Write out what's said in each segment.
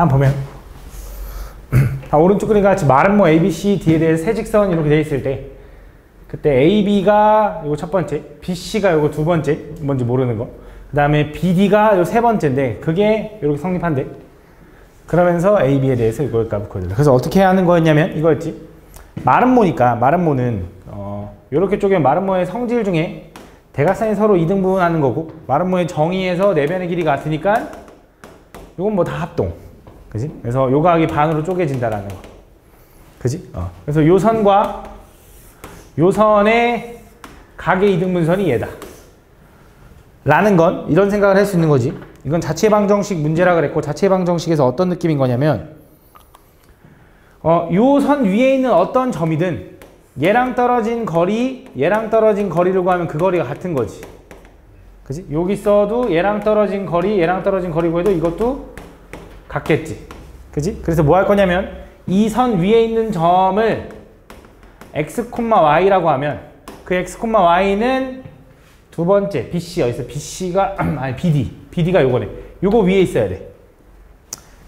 다음 보면 오른쪽 그림 같이 마름모 ABC, D에 대해서 세 직선 이렇게 돼 있을 때 그때 AB가 요거 첫 번째, BC가 요거 두 번째, 뭔지 모르는 거. 그 다음에 BD가 요 세 번째인데 그게 이렇게 성립한대. 그러면서 AB에 대해서 이걸 까먹거든. 그래서 어떻게 하는 거였냐면 이거였지. 마름모니까 마름모는 요렇게 쪼개면 마름모의 성질 중에 대각선이 서로 이등분하는 거고 마름모의 정의에서 내변의 길이 같으니까 요건 뭐 다 합동. 그지? 그래서 요 각이 반으로 쪼개진다라는 거. 그지? 그래서 요 선과 요 선의 각의 이등분선이 얘다. 라는 건 이런 생각을 할 수 있는 거지. 이건 자체방정식 문제라 그랬고 자체방정식에서 어떤 느낌인 거냐면 요 선 위에 있는 어떤 점이든 얘랑 떨어진 거리, 얘랑 떨어진 거리를 구하면 그 거리가 같은 거지. 그지? 여기 써도 얘랑 떨어진 거리, 얘랑 떨어진 거리 구해도 이것도 같겠지. 그지? 그래서 뭐 할 거냐면 이 선 위에 있는 점을 x, y라고 하면 그 x, y는 두 번째 BC 어디서 BC가 아니 BD가 요거네. 요거 위에 있어야 돼.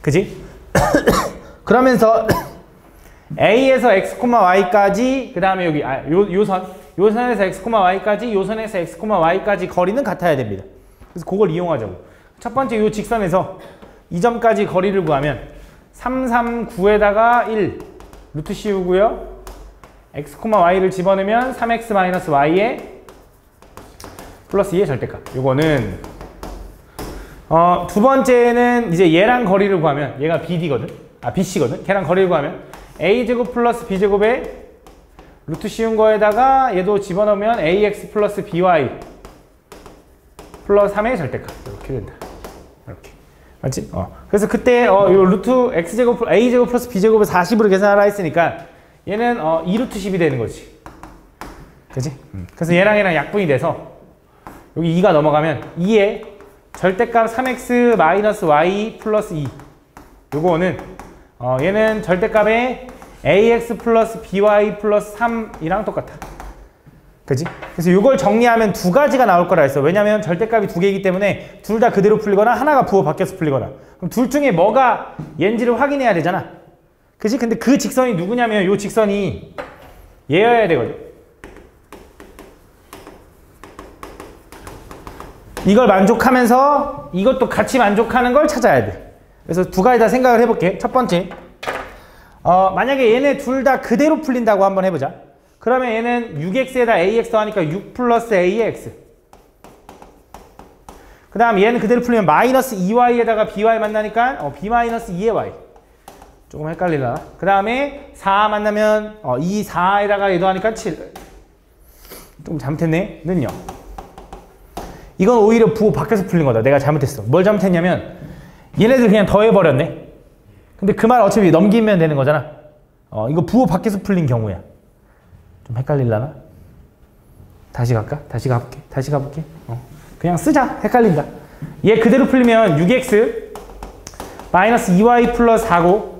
그지? 그러면서 A에서 x, y까지 그 다음에 여기 요 선에서 x, y까지 요 선에서 x, y까지 거리는 같아야 됩니다. 그래서 그걸 이용하자고. 첫 번째 요 직선에서 이 점까지 거리를 구하면 3, 3, 9에다가 1 루트 씌우고요. x, y를 집어넣으면 3x-y에 플러스 2의 절대값. 요거는 두 번째는 이제 얘랑 거리를 구하면 얘가 BD거든. BC거든. 걔랑 거리를 구하면 a제곱 플러스 b제곱에 루트 씌운 거에다가 얘도 집어넣으면 ax 플러스 by 플러스 3의 절대값. 이렇게 된다. 이렇게. 맞지? 그래서 그때 요 루트 x제곱 a제곱 플러스 b제곱을 40으로 계산하라 했으니까 얘는 2루트 10이 되는 거지. 그지? 그래서 얘랑 약분이 돼서 여기 2가 넘어가면 2에 절대값 3x-y 플러스 2 요거는 얘는 절대값에 ax 플러스 by 플러스 3이랑 똑같아. 그지? 그래서 이걸 정리하면 두 가지가 나올 거라 했어. 왜냐면 절대값이 두 개이기 때문에 둘 다 그대로 풀리거나 하나가 부호 바뀌어서 풀리거나. 그럼 둘 중에 뭐가 얘인지를 확인해야 되잖아. 그지? 근데 그 직선이 누구냐면 요 직선이 얘여야 되거든. 이걸 만족하면서 이것도 같이 만족하는 걸 찾아야 돼. 그래서 두 가지 다 생각을 해볼게. 첫 번째, 만약에 얘네 둘 다 그대로 풀린다고 한번 해보자. 그러면 얘는 6x에다 ax 더하니까 6 플러스 ax. 그 다음 얘는 그대로 풀리면 마이너스 2y에다가 by 만나니까 b 마이너스 2의 y. 조금 헷갈리나? 그 다음에 4 만나면 2, 4에다가 얘도 하니까 7. 좀 잘못했네? 는요. 이건 오히려 부호 밖에서 풀린 거다. 내가 잘못했어. 뭘 잘못했냐면 얘네들 그냥 더해버렸네. 근데 그 말 어차피 넘기면 되는 거잖아. 이거 부호 밖에서 풀린 경우야. 좀 헷갈릴라나? 다시 갈까? 다시 가볼게. 그냥 쓰자. 헷갈린다. 얘 그대로 풀리면 6x 마이너스 2y 플러스 4고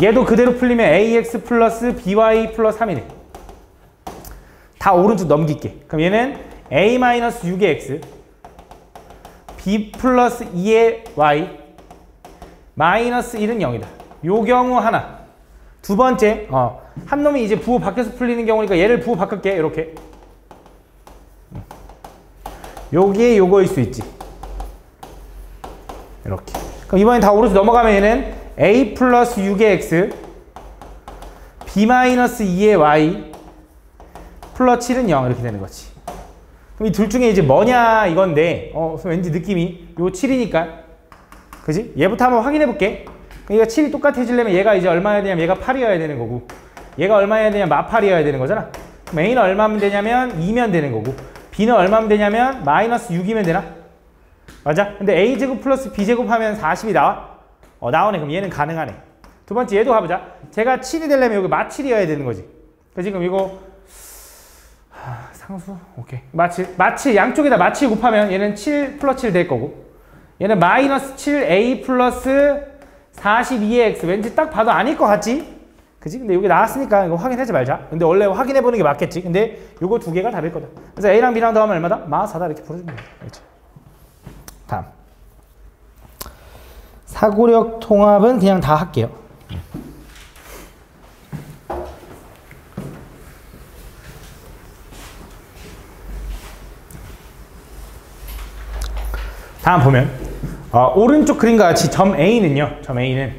얘도 그대로 풀리면 ax 플러스 by 플러스 3이네. 다 오른쪽 넘길게. 그럼 얘는 a 마이너스 6의 x b 플러스 2의 y 마이너스 1은 0이다. 요 경우 하나. 두 번째, 한 놈이 이제 부호 밖에서 풀리는 경우니까 얘를 부호 바꿀게. 이렇게. 요게 요거일 수 있지. 이렇게. 그럼 이번엔 다 오른쪽 넘어가면 얘는 a 플러스 6의 x b 마이너스 2의 y 플러스 7은 0 이렇게 되는 거지. 그럼 이 둘 중에 이제 뭐냐 이건데 왠지 느낌이 요 7이니까 그지? 얘부터 한번 확인해 볼게. 그러니까 7이 똑같아지려면 얘가 이제 얼마여야 되냐면 얘가 8이어야 되는 거고 얘가 얼마여야 되냐면 마8이어야 되는 거잖아. 그럼 a는 얼마면 되냐면 2면 되는 거고 b는 얼마면 되냐면 마이너스 6이면 되나? 맞아? 근데 a제곱 플러스 b제곱 하면 40이 나와? 나오네. 그럼 얘는 가능하네. 두 번째 얘도 가보자. 제가 7이 되려면 여기 마7이어야 되는 거지. 그래서 지금 이거 상수? 오케이. 마7 양쪽에다 마7 곱하면 얘는 7 플러스 7 될 거고 얘는 마이너스 7a 플러스 42의 x. 왠지 딱 봐도 아닐 것 같지? 그치? 근데 여기 나왔으니까 이거 확인하지 말자. 근데 원래 확인해보는 게 맞겠지. 근데 요거 두 개가 답일 거다. 그래서 a랑 b랑 더하면 얼마다? 마4다 이렇게 풀어주면 돼. 그렇지? 다음 사고력 통합은 그냥 다 할게요. 다음 보면 오른쪽 그림과 같이 점 A는요. 점 A는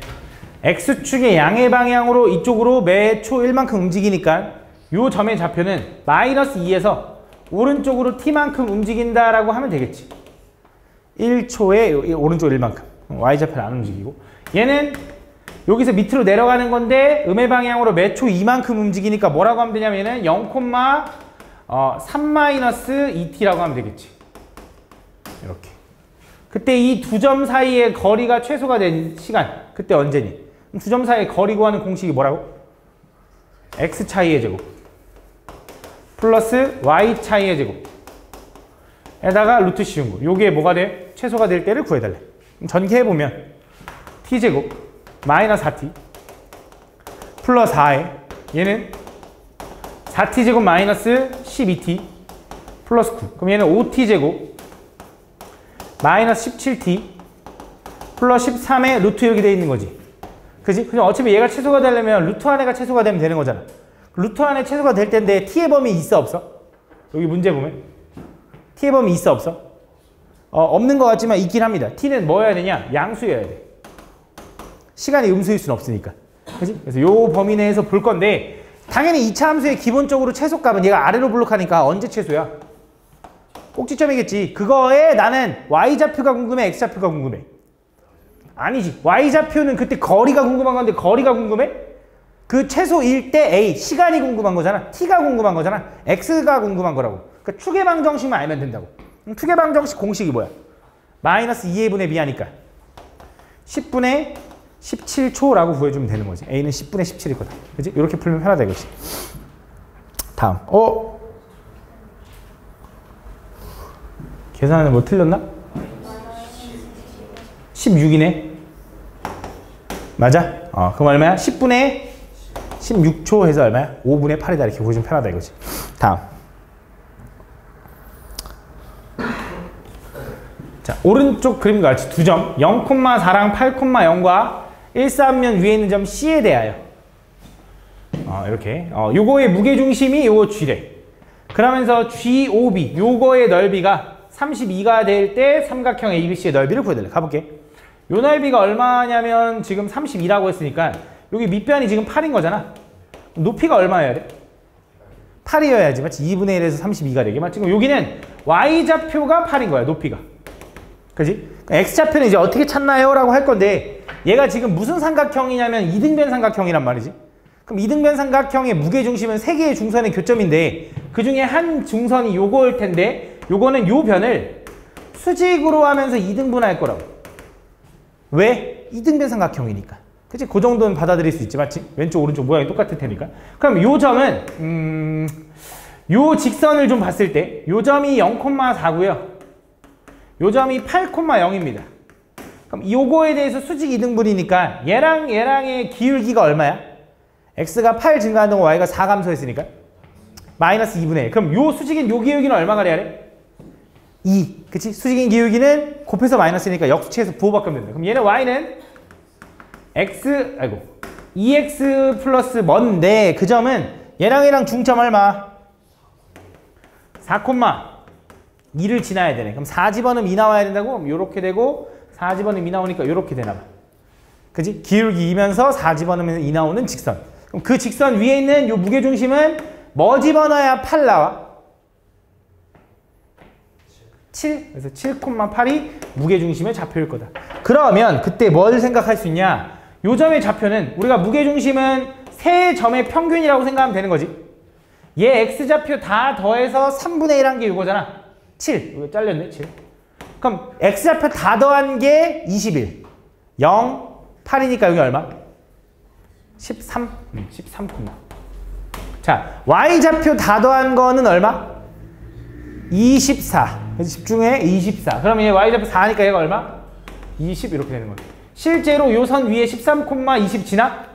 X축의 양의 방향으로 이쪽으로 매 초 1만큼 움직이니까 이 점의 좌표는 마이너스 2에서 오른쪽으로 t만큼 움직인다라고 하면 되겠지. 1초에 오른쪽 1만큼. y좌표는 안 움직이고. 얘는 여기서 밑으로 내려가는 건데 음의 방향으로 매 초 2만큼 움직이니까 뭐라고 하면 되냐면 얘는 0,3-2t라고 하면 되겠지. 이렇게. 그때 이 두 점 사이의 거리가 최소가 된 시간. 그때 언제니? 두 점 사이의 거리 구하는 공식이 뭐라고? x 차이의 제곱 플러스 y 차이의 제곱 에다가 루트 씌운 거. 요게 뭐가 돼? 최소가 될 때를 구해달래. 전개해보면 t제곱 마이너스 4t 플러스 4에 얘는 4t제곱 마이너스 12t 플러스 9. 그럼 얘는 5t제곱 마이너스 17t 플러스 13에 루트 이렇게 돼 있는 거지. 그지? 그냥 어차피 얘가 최소가 되려면 루트 안에가 최소가 되면 되는 거잖아. 루트 안에 최소가 될 텐데 t의 범위 있어 없어? 여기 문제 보면 t의 범위 있어 없어? 없는 것 같지만 있긴 합니다. t는 뭐여야 되냐? 양수여야 돼. 시간이 음수일 수는 없으니까. 그지? 그래서 요 범위 내에서 볼 건데 당연히 2차 함수의 기본적으로 최소값은 얘가 아래로 블록하니까 언제 최소야? 꼭지점이겠지. 그거에 나는 y좌표가 궁금해? x좌표가 궁금해? 아니지. y좌표는 그때 거리가 궁금한 건데 거리가 궁금해? 그 최소일 때 a, 시간이 궁금한 거잖아. t가 궁금한 거잖아. x가 궁금한 거라고. 그러니까 축의 방정식만 알면 된다고. 축의 방정식 공식이 뭐야? 마이너스 2의 분의 b 하니까 10분의 17초라고 구해주면 되는 거지. a는 10분의 17일 거다. 그치? 이렇게 풀면 편하다 이거지. 다음. 계산하는 뭐 틀렸나? 16이네. 맞아? 그럼 얼마야? 10분의 16초 해서 얼마야? 5분의 8이다. 이렇게 보여주면 편하다 이거지. 다음. 자, 오른쪽 그림과 같이 두 점 0,4랑 8,0과 1,3면 위에 있는 점 C에 대하여 이렇게 요거의 무게중심이 요거 G래. 그러면서 GOB 요거의 넓이가 32가 될 때 삼각형 ABC의 넓이를 구해달래. 가볼게. 요 넓이가 얼마냐면 지금 32라고 했으니까 여기 밑변이 지금 8인 거잖아. 높이가 얼마여야 돼? 8이어야지. 맞지? 2분의 1에서 32가 되게. 맞지? 지금 여기는 Y좌표가 8인 거야. 높이가. 그지? X좌표는 이제 어떻게 찾나요? 라고 할 건데 얘가 지금 무슨 삼각형이냐면 이등변 삼각형이란 말이지. 그럼 이등변 삼각형의 무게중심은 3개의 중선의 교점인데 그 중에 한 중선이 요거일 텐데 요거는 요 변을 수직으로 하면서 2등분할 거라고. 왜? 이등변 삼각형이니까. 그치? 그 정도는 받아들일 수 있지. 맞지? 왼쪽 오른쪽 모양이 똑같을 테니까. 그럼 요 점은 요 직선을 좀 봤을 때 요 점이 0,4고요. 요 점이 8,0입니다. 그럼 요거에 대해서 수직 2등분이니까 얘랑 얘랑의 기울기가 얼마야? x가 8 증가하는 동안 y가 4 감소했으니까 마이너스 2분의 1. 그럼 요 수직인 요 기울기는 얼마가 돼야 돼? 2. 그치? 수직인 기울기는 곱해서 마이너스니까 역수치해서 부호바꾸면 된다. 그럼 얘는 y는 x, 2x 플러스 뭔데 그 점은 얘랑 중점 얼마? 4,2를 지나야 되네. 그럼 4 집어넣으면 2 나와야 된다고? 그럼 요렇게 되고 4 집어넣으면 2 나오니까 요렇게 되나봐. 그치? 기울기 2면서 4 집어넣으면 2 나오는 직선. 그럼 그 직선 위에 있는 요 무게중심은 뭐 집어넣어야 8 나와? 7. 그래서 7,8이 무게중심의 좌표일 거다. 그러면 그때 뭘 생각할 수 있냐? 요 점의 좌표는 우리가 무게중심은 세 점의 평균이라고 생각하면 되는 거지. 얘 x좌표 다 더해서 3분의 1 한 게 이거잖아. 7. 이거 잘렸네. 7. 그럼 x좌표 다 더한 게 21. 0, 8이니까 여기 얼마? 13. 13. 자, y좌표 다 더한 거는 얼마? 24. 그래서 집중해. 24. 그러면 얘 y좌표 4니까 얘가 얼마? 20 이렇게 되는 거야. 실제로 요 선 위에 13,20 지나?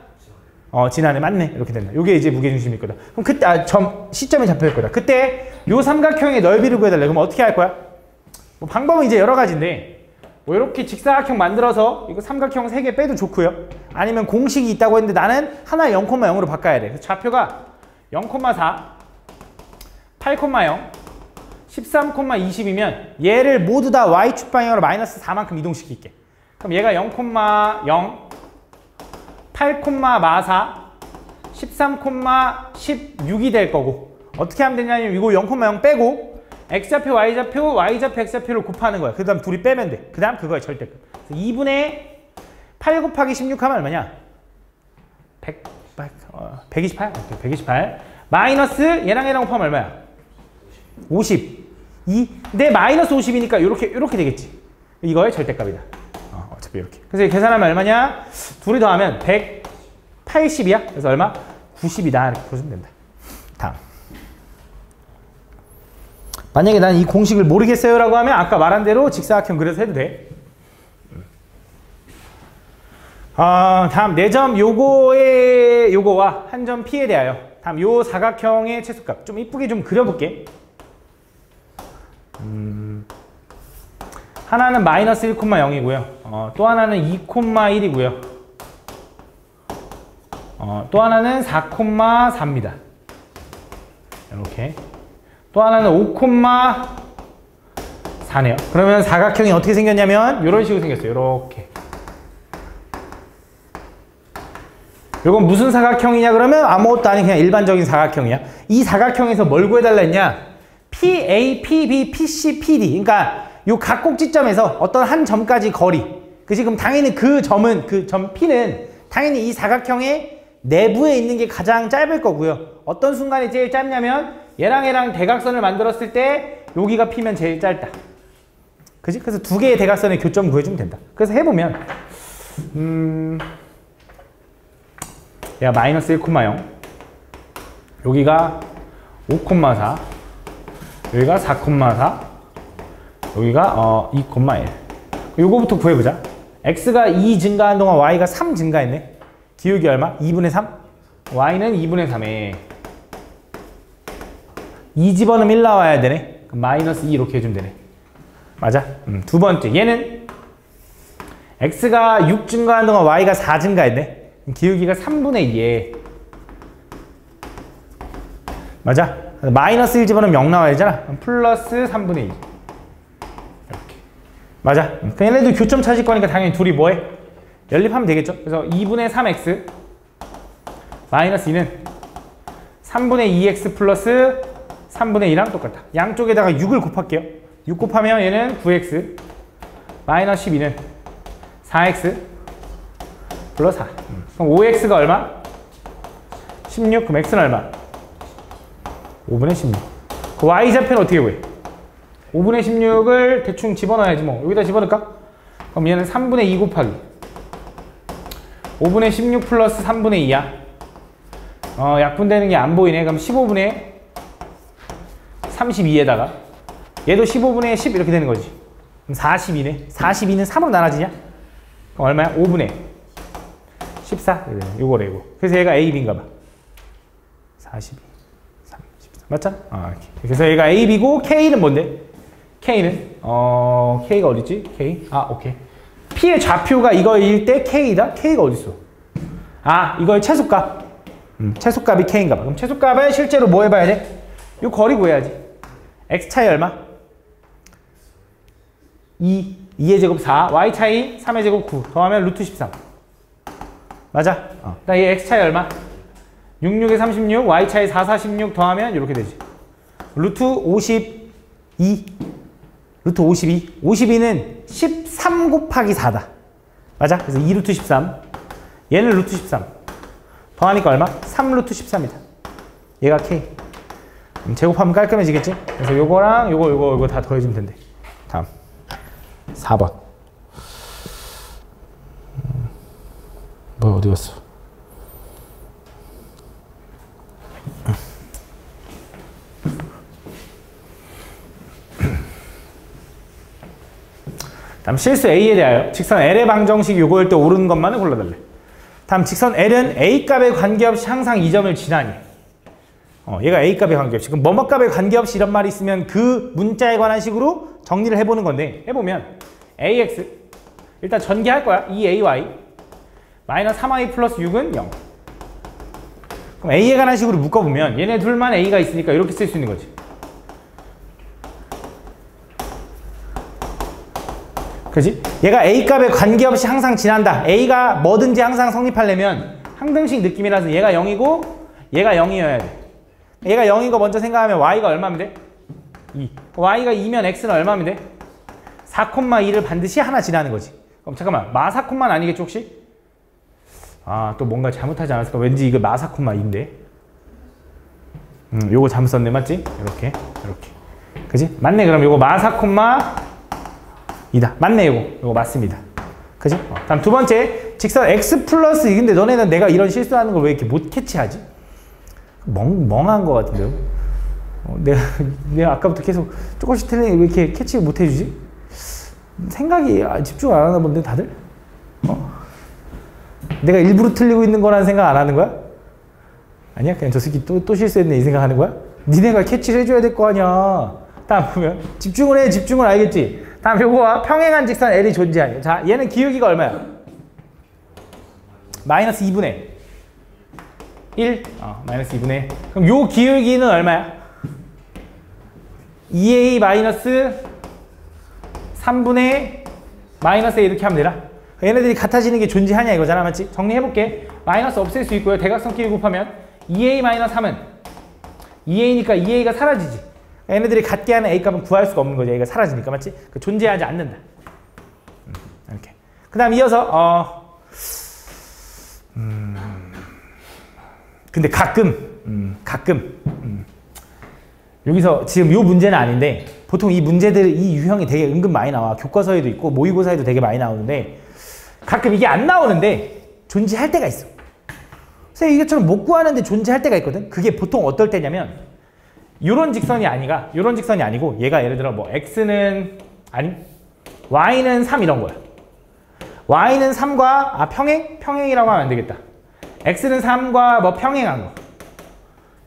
지나네. 맞네. 이렇게 된다. 요게 이제 무게중심일 거다. 그럼 그때 시점의 좌표일 거다. 그때 요 삼각형의 넓이를 구해달래. 그럼 어떻게 할 거야? 뭐 방법은 이제 여러 가지인데 뭐 이렇게 직사각형 만들어서 이거 삼각형 3개 빼도 좋고요. 아니면 공식이 있다고 했는데 나는 하나 0,0으로 바꿔야 돼. 그래서 좌표가 0,4, 8,0, 13,20이면 얘를 모두 다 y축 방향으로 마이너스 4만큼 이동시킬게. 그럼 얘가 0,0, 8,44, 13,16이 될 거고, 어떻게 하면 되냐면 이거 0,0 빼고 x좌표, y좌표, y좌표, x좌표를 곱하는 거야. 그 다음 둘이 빼면 돼. 그 다음 그거야 절대값. 2분의 8 곱하기 16 하면 얼마냐? 128? 오케이, 128 마이너스 얘랑 곱하면 얼마야? 50. 근데 마이너스 50이니까 이렇게 되겠지. 이거의 절대값이다. 어차피 이렇게. 그래서 계산하면 얼마냐? 둘이 더하면 180이야. 그래서 얼마? 90이다. 이렇게 보시면 된다. 다음. 만약에 난 이 공식을 모르겠어요 라고 하면 아까 말한 대로 직사각형 그려서 해도 돼. 다음 4점 요거와 한 점 P에 대하여 다음 요 사각형의 최소값 좀 이쁘게 좀 그려볼게. 하나는 마이너스 1,0이고요. 또 하나는 2,1이고요. 또 하나는 4,4입니다. 이렇게. 또 하나는 5,4네요. 그러면 사각형이 어떻게 생겼냐면 이런 식으로 생겼어요. 이렇게. 이건 무슨 사각형이냐 그러면 아무것도 아닌 그냥 일반적인 사각형이야. 이 사각형에서 뭘 구해달라 했냐? PA, PB, PC, PD. 그러니까 요 각 꼭지점에서 어떤 한 점까지 거리. 그치? 그럼 당연히 그 점은, 그 점 P는 당연히 이 사각형의 내부에 있는 게 가장 짧을 거고요. 어떤 순간이 제일 짧냐면 얘랑 대각선을 만들었을 때 여기가 P면 제일 짧다. 그치? 그래서 두 개의 대각선의 교점 구해주면 된다. 그래서 해보면 얘가 마이너스 1,0 여기가 5,4 여기가 4,4 여기가 2,1 요거부터 구해보자. x가 2 증가한 동안 y가 3 증가했네. 기울기 얼마? 2분의 3? y는 2분의 3에 2 집어넣으면 1 나와야 되네. 그럼 마이너스 2 이렇게 해주면 되네. 맞아? 두 번째 얘는 x가 6 증가한 동안 y가 4 증가했네. 기울기가 3분의 2에 맞아? 마이너스 1 집어넣으면 0 나와야 되잖아. 플러스 3분의 2 이렇게 맞아? 그럼 얘네들 교점 찾을 거니까 당연히 둘이 뭐해? 연립하면 되겠죠? 그래서 2분의 3x 마이너스 2는 3분의 2x 플러스 3분의 2랑 똑같다. 양쪽에다가 6을 곱할게요. 6 곱하면 얘는 9x 마이너스 12는 4x 플러스 4. 그럼 5x가 얼마? 16. 그럼 x는 얼마? 5분의 16. 그 y좌표는 어떻게 구해? 5분의 16을 대충 집어넣어야지 뭐. 여기다 집어넣을까? 그럼 얘는 3분의 2 곱하기 5분의 16 플러스 3분의 2야. 약분되는 게 안 보이네. 그럼 15분의 32에다가 얘도 15분의 10 이렇게 되는 거지. 그럼 42네. 42는 3으로 나눠지냐? 그럼 얼마야? 5분의 14. 요거래, 요거. 그래서 얘가 A, B인가 봐. 42, 3, 14. 맞잖아? 이렇게. 그래서 얘가 A, B고 K는 뭔데? K는? K가 어딨지? K? 오케이. P의 좌표가 이거일 때 K다? K가 어딨어? 이거의 최소값. 최소값이 K인가 봐. 그럼 최소값은 실제로 뭐 해봐야 돼? 요 거리 구해야지. X 차이 얼마? 2의 제곱 4, Y 차이 3의 제곱 9 더하면 루트 13. 맞아? 그다음 얘 X 차이 얼마? 6, 6에 36, Y 차이 4, 46 더하면 이렇게 되지. 루트 52. 루트 52. 52는 13 곱하기 4다. 맞아? 그래서 2 루트 13. 얘는 루트 13. 더하니까 얼마? 3 루트 13이다. 얘가 K. 제곱하면 깔끔해지겠지? 그래서 요거랑 요거 다 더해주면 된대. 다음 4번. 뭐야, 어디 갔어? 다음 실수 A에 대하여 직선 L의 방정식 요거일 때 옳은 것만을 골라달래. 다음 직선 L은 A값에 관계없이 항상 이 점을 지나니. 얘가 A값에 관계없이. 그럼 뭐뭐값에 관계없이 이런 말이 있으면 그 문자에 관한 식으로 정리를 해보는 건데, 해보면 ax 일단 전개할 거야. 2ay 마이너스 3y 플러스 6은 0. 그럼 a에 관한 식으로 묶어보면 얘네 둘만 a가 있으니까 이렇게 쓸 수 있는 거지. 그지? 얘가 a 값에 관계없이 항상 지난다. a가 뭐든지 항상 성립하려면 항등식 느낌이라서 얘가 0이고 얘가 0이어야 돼. 얘가 0인 거 먼저 생각하면 y가 얼마면 돼? 2. y가 2면 x는 얼마면 돼? 4,2를 반드시 하나 지나는 거지. 그럼 잠깐만, 마 4콤만 아니겠지 혹시? 아, 또 뭔가 잘못하지 않았을까? 왠지 이거 마 4,2인데. 요거 잘못 썼네, 맞지? 이렇게. 그지? 맞네. 그럼 요거 마 4,2다. 맞네, 요거 맞습니다. 그지? 다음 두 번째, 직선 x 플러스 2. 근데 너네는 내가 이런 실수하는 걸 왜 이렇게 못 캐치하지? 멍한 거 같은데요? 내가 아까부터 계속 조금씩 틀리니 왜 이렇게 캐치 못 해주지? 생각이 집중 안 하나 본데 다들? 내가 일부러 틀리고 있는 거라는 생각 안 하는 거야? 아니야? 그냥 저 새끼 또 실수했네 이 생각하는 거야? 니네가 캐치를 해줘야 될 거 아니야. 다음 보면 집중을 해. 집중을 알겠지? 다음 요거와 평행한 직선 L이 존재하요. 자, 얘는 기울기가 얼마야? 마이너스 2분의 1. 마이너스 2분의 1. 그럼 요 기울기는 얼마야? 2a 마이너스 3분의 마이너스 a 이렇게 하면 되나? 얘네들이 같아지는 게 존재하냐 이거잖아, 맞지? 정리해볼게. 마이너스 없앨 수 있고요. 대각선끼리 곱하면 2a 마이너스 3은 2a니까 2a가 사라지지. 얘네들이 같게 하는 a 값은 구할 수가 없는 거지. a가 사라지니까, 맞지? 존재하지 않는다. 이렇게. 그 다음 이어서 근데 가끔 여기서 지금 요 문제는 아닌데 보통 이 문제들 이 유형이 되게 은근 많이 나와. 교과서에도 있고 모의고사에도 되게 많이 나오는데 가끔 이게 안 나오는데 존재할 때가 있어. 선생님 이것처럼 못 구하는데 존재할 때가 있거든. 그게 보통 어떨 때냐면 요런 직선이 아니고 얘가 예를 들어 뭐 x는 아니 y는 3 이런 거야. y는 3과 평행이라고 하면 안 되겠다. x는 3과 뭐 평행한 거.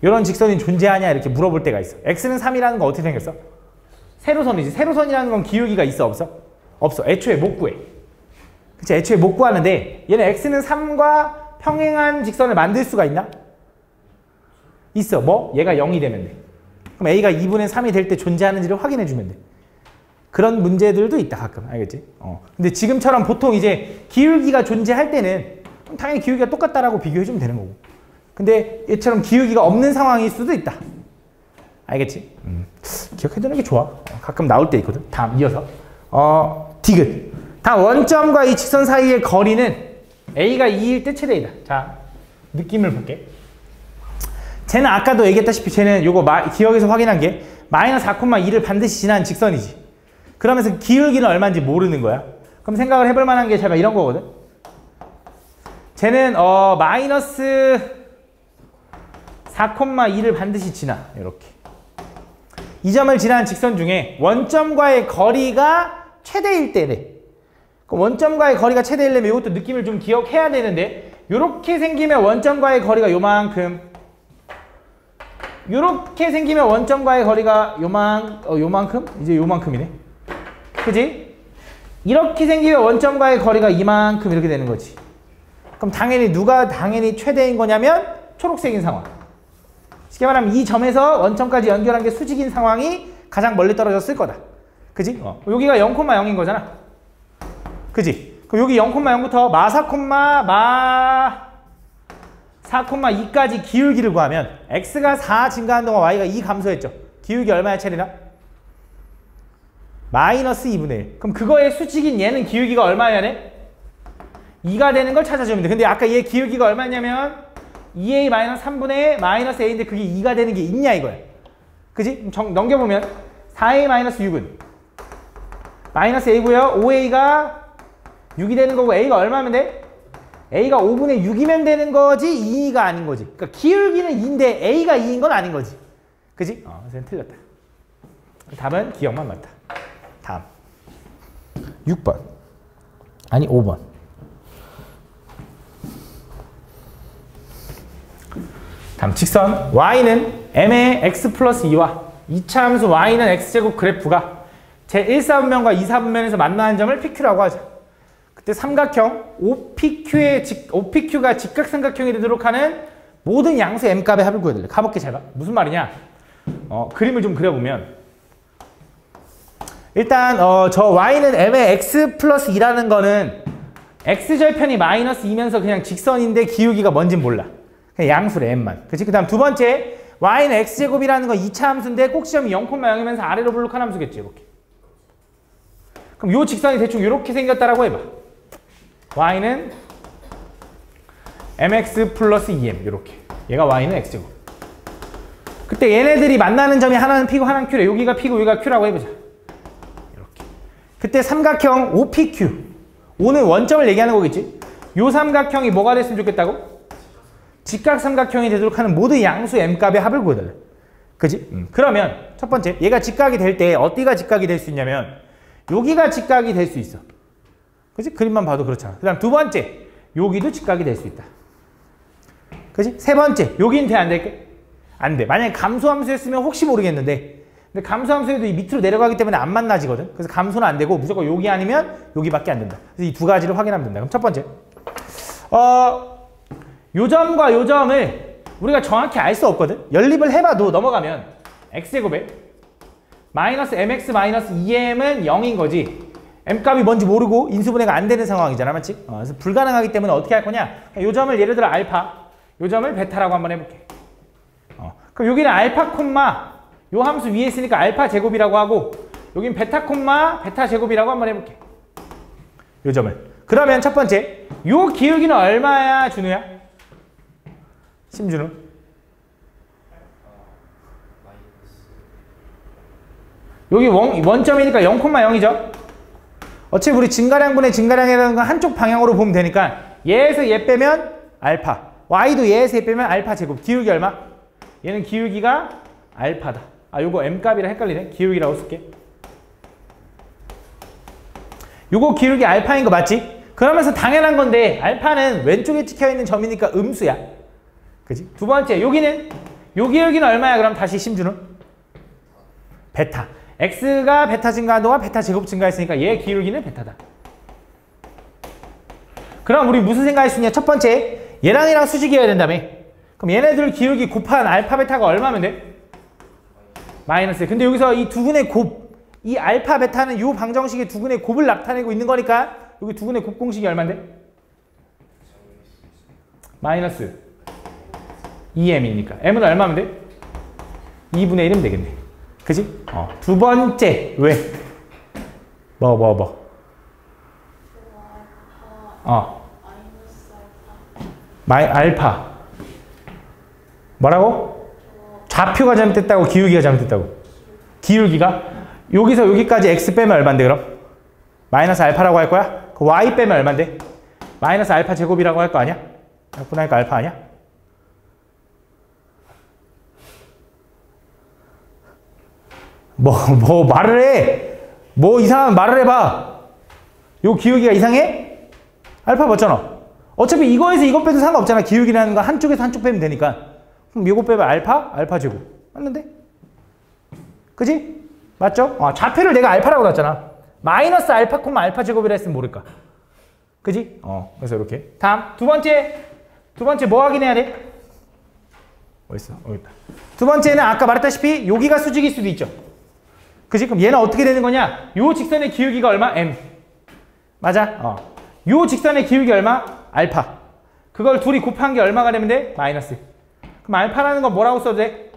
이런 직선이 존재하냐 이렇게 물어볼 때가 있어. x는 3이라는 건 어떻게 생겼어? 세로선이지. 세로선이라는 건 기울기가 있어 없어? 없어. 애초에 못 구해. 그치? 애초에 못 구하는데 얘는 x는 3과 평행한 직선을 만들 수가 있나? 있어. 뭐? 얘가 0이 되면 돼. 그럼 a가 2분의 3이 될 때 존재하는지를 확인해 주면 돼. 그런 문제들도 있다 가끔. 알겠지? 근데 지금처럼 보통 이제 기울기가 존재할 때는 당연히 기울기가 똑같다라고 비교해 주면 되는 거고. 근데 얘처럼 기울기가 없는 상황일 수도 있다. 알겠지? 기억해두는 게 좋아. 가끔 나올 때 있거든. 다음 이어서 디귿. 다음 원점과 이 직선 사이의 거리는 a가 2일 때 최대이다. 자, 느낌을 볼게. 쟤는 아까도 얘기했다시피 쟤는 요거 기억에서 확인한 게 마이너스 4,2를 반드시 지난 직선이지. 그러면서 기울기는 얼마인지 모르는 거야. 그럼 생각을 해볼 만한 게 제가 이런 거거든. 쟤는 마이너스 4,2를 반드시 지나. 이렇게. 이 점을 지나는 직선 중에 원점과의 거리가 최대일 때래. 그럼 원점과의 거리가 최대이려면 이것도 느낌을 좀 기억해야 되는데 이렇게 생기면 원점과의 거리가 요만큼. 이렇게 생기면 원점과의 거리가 요만큼? 이제 요만큼이네. 그지? 이렇게 생기면 원점과의 거리가 이만큼 이렇게 되는 거지. 그럼 누가 당연히 최대인 거냐면 초록색인 상황. 쉽게 말하면 이 점에서 원점까지 연결한 게 수직인 상황이 가장 멀리 떨어졌을 거다. 그지? 여기가 0,0인 거잖아. 그지? 그럼 여기 0,0부터 마 4,2까지 기울기를 구하면 x가 4 증가한 동안 y가 2 감소했죠. 기울기 얼마야 체리나? 마이너스 2분의 1. 그럼 그거의 수직인 얘는 기울기가 얼마여야 돼? 2가 되는 걸 찾아주면 돼. 근데 아까 얘 기울기가 얼마냐면 2a 마이너스 3분의 마이너스 a인데 그게 2가 되는 게 있냐 이거야. 그지? 넘겨보면 4a 마이너스 6은 마이너스 a고요. 5a가 6이 되는 거고 a가 얼마면 돼? a가 5분의 6이면 되는 거지 2가 아닌 거지. 그러니까 기울기는 2인데 a가 2인 건 아닌 거지. 그지? 선생님 틀렸다. 답은 기억만 맞다. 다음 6번 아니 5번. 다음 직선 y는 m의 x 플러스 2와 이차 함수 y는 x제곱 그래프가 제1사분면과 2사분면에서 만나는 점을 PQ라고 하자. 그때 삼각형 OPQ가 직각삼각형이 되도록 하는 모든 양수 M값의 합을 구해야 돼. 가볍게 잘 봐. 무슨 말이냐? 그림을 좀 그려보면 일단 저 y는 m의 x 플러스 2라는 거는 x절편이 마이너스 2면서 그냥 직선인데 기울기가 뭔진 몰라. 그냥 양수래 m만. 그치? 그 다음 두 번째 y는 x제곱이라는 건 2차 함수인데 꼭지점이 0,0이면서 아래로 볼록한 함수겠지. 이렇게. 그럼 요 직선이 대충 이렇게 생겼다라고 해봐. y는 mx 플러스 2m 이렇게. 얘가 y는 x제곱. 그때 얘네들이 만나는 점이 하나는 p고 하나는 q래. 여기가 p고 여기가 q라고 해보자. 이렇게. 그때 삼각형 OPQ. O는 원점을 얘기하는 거겠지. 요 삼각형이 뭐가 됐으면 좋겠다고? 직각삼각형이 되도록 하는 모든 양수 m값의 합을 구해달래. 그지? 그러면 첫 번째 얘가 직각이 될 때 어디가 직각이 될 수 있냐면 여기가 직각이 될 수 있어. 그지? 그림만 봐도 그렇잖아. 그 다음 두 번째 여기도 직각이 될 수 있다. 그지? 세 번째 여긴 돼 안 될게? 안 돼. 만약에 감소함수였으면 혹시 모르겠는데 근데 감소함수에도 이 밑으로 내려가기 때문에 안 만나지거든. 그래서 감소는 안 되고 무조건 여기 아니면 여기밖에 안 된다. 그래서 이 두 가지를 확인하면 된다. 그럼 첫 번째 요 점과 요 점을 우리가 정확히 알 수 없거든. 연립을 해봐도 넘어가면 x제곱에 마이너스 mx 마이너스 2m은 0인 거지. m값이 뭔지 모르고 인수분해가 안 되는 상황이잖아. 맞지? 그래서 불가능하기 때문에 어떻게 할 거냐. 요 점을 예를 들어 알파, 요 점을 베타라고 한번 해볼게. 그럼 여기는 알파 콤마 요 함수 위에 있으니까 알파 제곱이라고 하고 여긴 베타 콤마 베타 제곱이라고 한번 해볼게. 요 점을. 그러면 첫 번째 요 기울기는 얼마야 준우야? 심준우? 여기 원점이니까 0,0이죠? 어차피 우리 증가량분의 증가량이라는 건 한쪽 방향으로 보면 되니까 얘에서 얘 빼면 알파, y도 얘에서 얘 빼면 알파 제곱. 기울기 얼마? 얘는 기울기가 알파다. 요거 m값이랑 헷갈리네. 기울기라고 쓸게. 요거 기울기 알파인 거 맞지? 그러면서 당연한 건데 알파는 왼쪽에 찍혀있는 점이니까 음수야. 그지? 두 번째 여기는 요 기울기는 얼마야? 그럼 다시 심준우? 베타. x가 베타 증가한 동안 베타 제곱 증가했으니까 얘 기울기는 베타다. 그럼 우리 무슨 생각할 수 있냐? 첫 번째 얘랑 얘랑 수직이어야 된다며. 그럼 얘네들 기울기 곱한 알파 베타가 얼마면 돼? 마이너스. 근데 여기서 이 두근의 곱, 이 알파 베타는 요 방정식의 두근의 곱을 나타내고 있는 거니까 여기 두근의 곱 공식이 얼마인데? 마이너스 2m이니까 m은 얼마면 돼? 2분의 1이면 되겠네. 그지? 두 번째 왜? 알파 뭐라고? 좌표가 잘못됐다고 기울기가 잘못됐다고? 기울기가? 여기서 여기까지 x 빼면 얼만데 그럼? 마이너스 알파라고 할 거야? 그 y 빼면 얼만데? 마이너스 알파 제곱이라고 할 거 아니야? 그러니까 알파 아니야? 뭐 말을 해. 뭐 이상한 말을 해봐. 요 기울기가 이상해? 알파 맞잖아. 어차피 이거에서 이거 빼도 상관없잖아. 기울기라는 거 한쪽에서 한쪽 빼면 되니까. 그럼 이거 빼면 알파 제곱. 맞는데? 그지? 맞죠? 좌표를 내가 알파라고 놨잖아. 마이너스 알파 콤마 알파 제곱이라 했으면 모를까. 그지? 그래서 이렇게. 다음 두 번째 뭐 확인해야 돼? 어딨어? 여기 있다. 두 번째는 아까 말했다시피 여기가 수직일 수도 있죠. 그지? 그럼 얘는 어떻게 되는 거냐? 요 직선의 기울기가 얼마? m. 맞아? 요 직선의 기울기 얼마? 알파. 그걸 둘이 곱한 게 얼마가 되면 돼? 마이너스. 그럼 알파라는 건 뭐라고 써도 돼?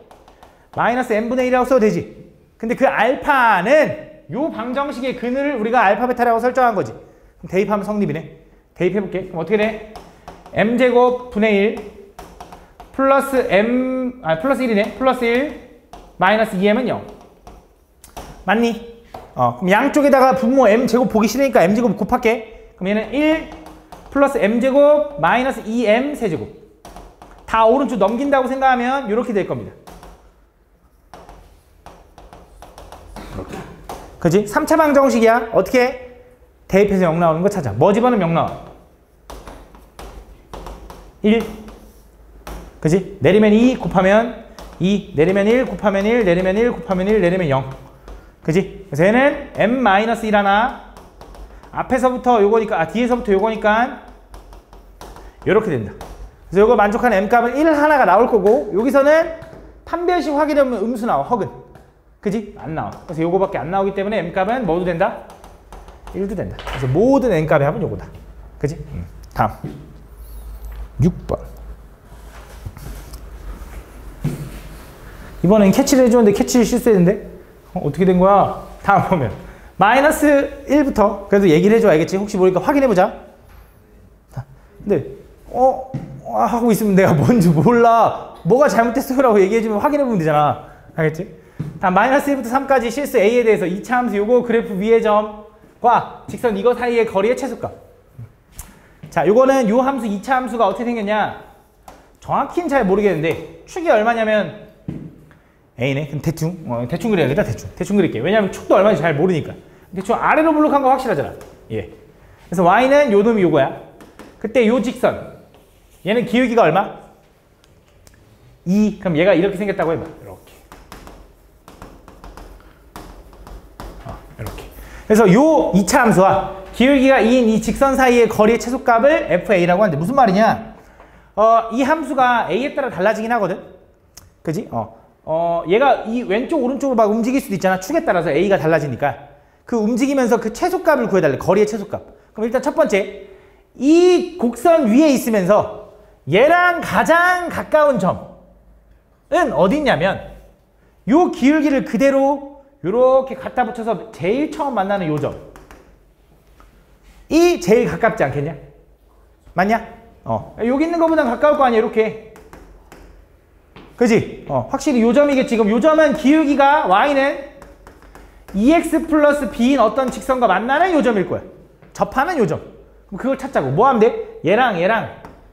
마이너스 m분의 1이라고 써도 되지. 근데 그 알파는 요 방정식의 그늘을 우리가 알파 베타라고 설정한 거지. 그럼 대입하면 성립이네. 대입해볼게. 그럼 어떻게 돼? m제곱 분의 1 플러스 플러스 1이네. 플러스 1 마이너스 2m은 0. 맞니? 그럼 양쪽에다가 분모 m제곱 보기 싫으니까 m제곱 곱할게. 그럼 얘는 1 플러스 m제곱 마이너스 2m 세제곱. 다 오른쪽 넘긴다고 생각하면 이렇게 될 겁니다. 이렇게. 그지? 3차 방정식이야. 어떻게? 대입해서 0 나오는 거 찾아. 뭐 집어넣으면 0 나와? 1. 그지? 내리면 2 곱하면 2. 내리면 1 곱하면 1. 내리면 1 곱하면 1. 내리면 0. 그지? 그래서 얘는 m-1 하나, 앞에서부터 요거니까, 뒤에서부터 요거니까 요렇게 된다. 그래서 요거 만족하는 m값은 1 하나가 나올 거고, 여기서는 판별식 확인하면 음수 나와, 허근. 그지? 안 나와. 그래서 요거밖에 안 나오기 때문에 m값은 뭐도 된다? 1도 된다. 그래서 모든 n값의 합은 요거다. 그지? 다음 6번. 이번엔 캐치를 해주는데 캐치를 실수했는데 어떻게 된 거야? 다음 보면 마이너스 1부터 그래도 얘기를 해줘. 알겠지? 혹시 모르니까 확인해보자. 근데 하고 있으면 내가 뭔지 몰라. 뭐가 잘못됐어요? 라고 얘기해주면 확인해보면 되잖아. 알겠지? 다음 마이너스 1부터 3까지 실수 A에 대해서 2차 함수 요거 그래프 위의 점과 직선 이거 사이의 거리의 최소값. 자, 요거는 요 함수 2차 함수가 어떻게 생겼냐? 정확히는 잘 모르겠는데 축이 얼마냐면 A네. 그럼 대충 그려야겠다. 대충 그릴게. 왜냐면 축도 얼마인지 잘 모르니까. 대충 아래로 블록한 거 확실하잖아. 예. 그래서 Y는 요 놈이 요거야. 그때 요 직선. 얘는 기울기가 얼마? 2. 그럼 얘가 이렇게 생겼다고 해봐. 이렇게. 이렇게. 그래서 요 2차 함수와 기울기가 2인 이 직선 사이의 거리의 최소값을 FA라고 하는데 무슨 말이냐? 이 함수가 A에 따라 달라지긴 하거든. 그지? 얘가 이 왼쪽 오른쪽으로 막 움직일 수도 있잖아. 축에 따라서 A가 달라지니까. 그 움직이면서 그 최소값을 구해달래. 거리의 최소값. 그럼 일단 첫 번째, 이 곡선 위에 있으면서 얘랑 가장 가까운 점은 어디 있냐면 요 기울기를 그대로 요렇게 갖다 붙여서 제일 처음 만나는 요 점. 이 제일 가깝지 않겠냐? 맞냐? 여기 있는 것보다 가까울 거 아니야. 이렇게. 그지? 확실히 요 점이겠지. 지금 요 점은 기울기가 Y는 2x 플러스 b인 어떤 직선과 만나는 요 점일 거야. 접하는 요 점. 그럼 그걸 찾자고. 뭐 하면 돼? 얘랑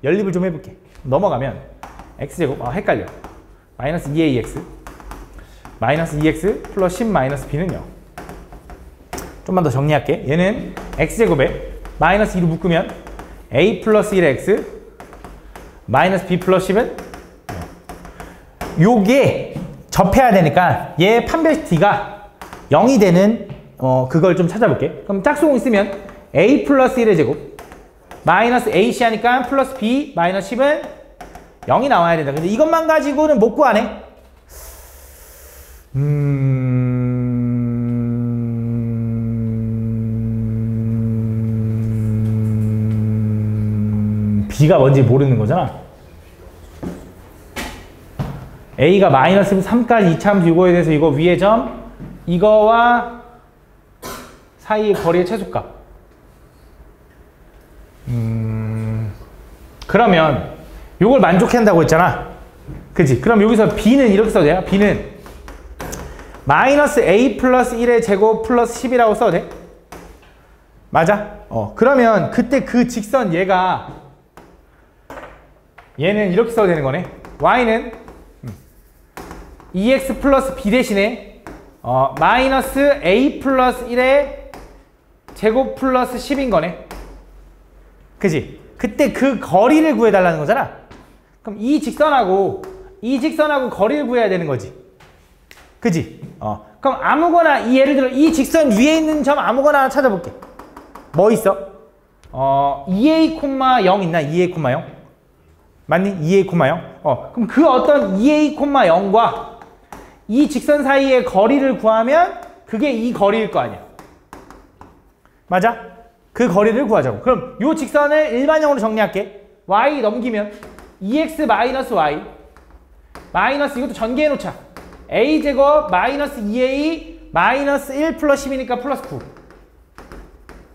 연립을 좀 해볼게. 넘어가면 x제곱, 헷갈려. 마이너스 2ax 마이너스 2x 플러스 10 마이너스 b는 0. 좀만 더 정리할게. 얘는 x제곱에 마이너스 2로 묶으면 a 플러스 1의 x 마이너스 b 플러스 10은 요게 접해야 되니까 얘 판별식 d가 0이 되는 그걸 좀 찾아볼게. 그럼 짝수공 있으면 a 플러스 1의 제곱 마이너스 ac 하니까 플러스 b 마이너스 10은 0이 나와야 된다. 근데 이것만 가지고는 못 구하네. b가 뭔지 모르는 거잖아. a가 마이너스 3까지 2차 함수 이거에 대해서 이거 위의 점 이거와 사이의 거리의 최소값. 그러면 요걸 만족해야 한다고 했잖아. 그치? 그럼 여기서 b는 이렇게 써도 돼요? b는 마이너스 a 플러스 1의 제곱 플러스 10이라고 써도 돼? 맞아? 그러면 그때 그 직선 얘는 이렇게 써도 되는 거네. y는 2x 플러스 b 대신에 마이너스 a 플러스 1의 제곱 플러스 10인 거네. 그지? 그때 그 거리를 구해달라는 거잖아. 그럼 이 직선하고 거리를 구해야 되는 거지. 그지? 그럼 아무거나 예를 들어 이 직선 위에 있는 점 아무거나 하나 찾아볼게. 뭐 있어? 2a,0 있나? 2a,0 맞니? 2a,0 그럼 그 어떤 2a,0과 이 직선 사이의 거리를 구하면 그게 이 거리일 거 아니야. 맞아? 그 거리를 구하자고. 그럼 이 직선을 일반형으로 정리할게. y 넘기면 2x 마이너스 y 마이너스 이것도 전개해 놓자. a제곱 마이너스 2a 마이너스 1 플러스 10이니까 플러스 9.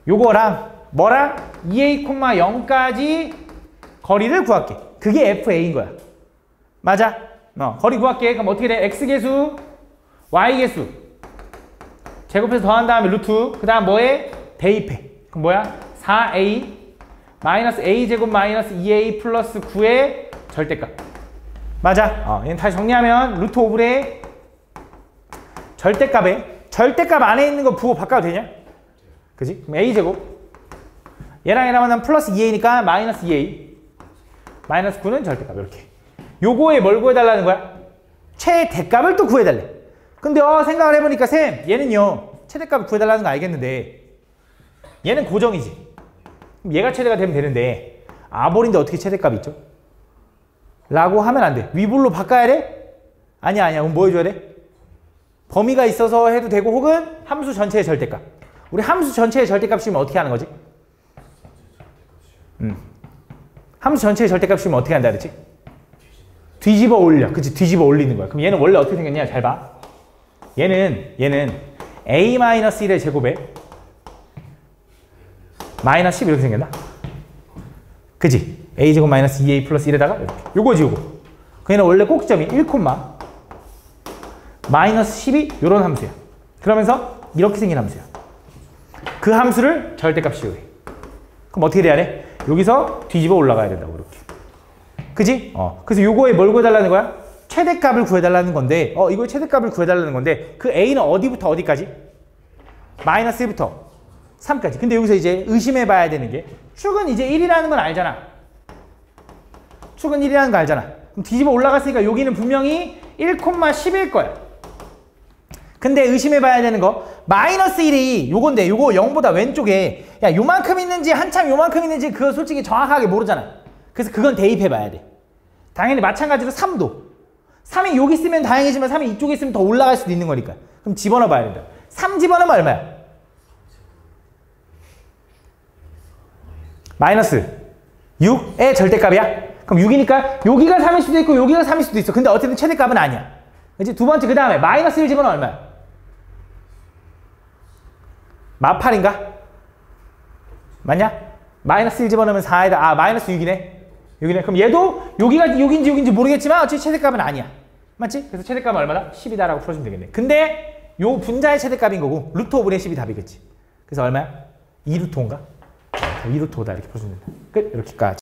요거랑 뭐랑 2a,0까지 거리를 구할게. 그게 fa인 거야. 맞아? 거리 구할게. 그럼 어떻게 돼? x계수 y계수 제곱해서 더한 다음에 루트 그 다음 뭐에? 대입해. 그럼 뭐야? 4a 마이너스 a제곱 마이너스 2a 플러스 9의 절대값. 맞아? 얘는 다시 정리하면 루트 오브의 절대값 안에 있는 거 부호 바꿔도 되냐? 그지? 그럼 a제곱 얘랑 하면 플러스 2a니까 마이너스 2a 마이너스 9는 절대값. 이렇게 요거에 뭘 구해달라는 거야? 최대값을 또 구해달래. 근데 생각을 해보니까 쌤 얘는요 최대값을 구해달라는 거 알겠는데 얘는 고정이지. 그럼 얘가 최대가 되면 되는데 아볼인데 어떻게 최대값이 있죠? 라고 하면 안 돼. 위볼로 바꿔야 돼? 아니야. 그럼 뭐 해줘야 돼? 범위가 있어서 해도 되고 혹은 함수 전체의 절대값. 우리 함수 전체의 절대값 씌우면 어떻게 하는 거지? 함수 전체의 절대값 씌우면 어떻게 한다 그랬지? 뒤집어 올려. 그치? 뒤집어 올리는 거야. 그럼 얘는 원래 어떻게 생겼냐? 잘 봐. 얘는 a-1의 제곱에 마이너스 10 이렇게 생겼나? 그치? a제곱 마이너스 2a 플러스 1에다가 요거지 요거. 얘는 원래 꼭지점이 1, 마이너스 12 요런 함수야. 그러면서 이렇게 생긴 함수야. 그 함수를 절대값 씌우래. 그럼 어떻게 돼야 돼? 여기서 뒤집어 올라가야 된다고 이렇게. 그지? 그래서 요거에 뭘 구해달라는 거야? 최대값을 구해달라는 건데 이걸 최대값을 구해달라는 건데 그 a는 어디부터 어디까지? 마이너스 1부터 3까지. 근데 여기서 이제 의심해 봐야 되는 게 축은 이제 1이라는 건 알잖아. 축은 1이라는 거 알잖아. 그럼 뒤집어 올라갔으니까 여기는 분명히 1,10일 거야. 근데 의심해 봐야 되는 거 마이너스 1이 요건데 요거 0보다 왼쪽에 야 요만큼 있는지 한참 요만큼 있는지 그거 솔직히 정확하게 모르잖아. 그래서 그건 대입해 봐야 돼. 당연히 마찬가지로 3도 3이 여기 있으면 다행이지만 3이 이쪽에 있으면 더 올라갈 수도 있는 거니까. 그럼 집어넣어 봐야 된다. 3 집어넣으면 얼마야? 마이너스 6의 절대값이야? 그럼 6이니까 여기가 3일 수도 있고 여기가 3일 수도 있어. 근데 어쨌든 최대값은 아니야. 그치? 두 번째 그 다음에 마이너스 1 집어넣으면 얼마야? 마8인가? 맞냐? 마이너스 1 집어넣으면 4에다 마이너스 6이네. 그럼 얘도 여기가 6인지 모르겠지만 어차피 최대값은 아니야. 맞지? 그래서 최대값은 얼마다? 10이다라고 풀어주면 되겠네. 근데 요 분자의 최대값인 거고 루트 5분의 10이 답이겠지. 그래서 얼마야? 2루트 5인가? 2루트 5다 이렇게 풀어주면 된다. 끝. 이렇게까지.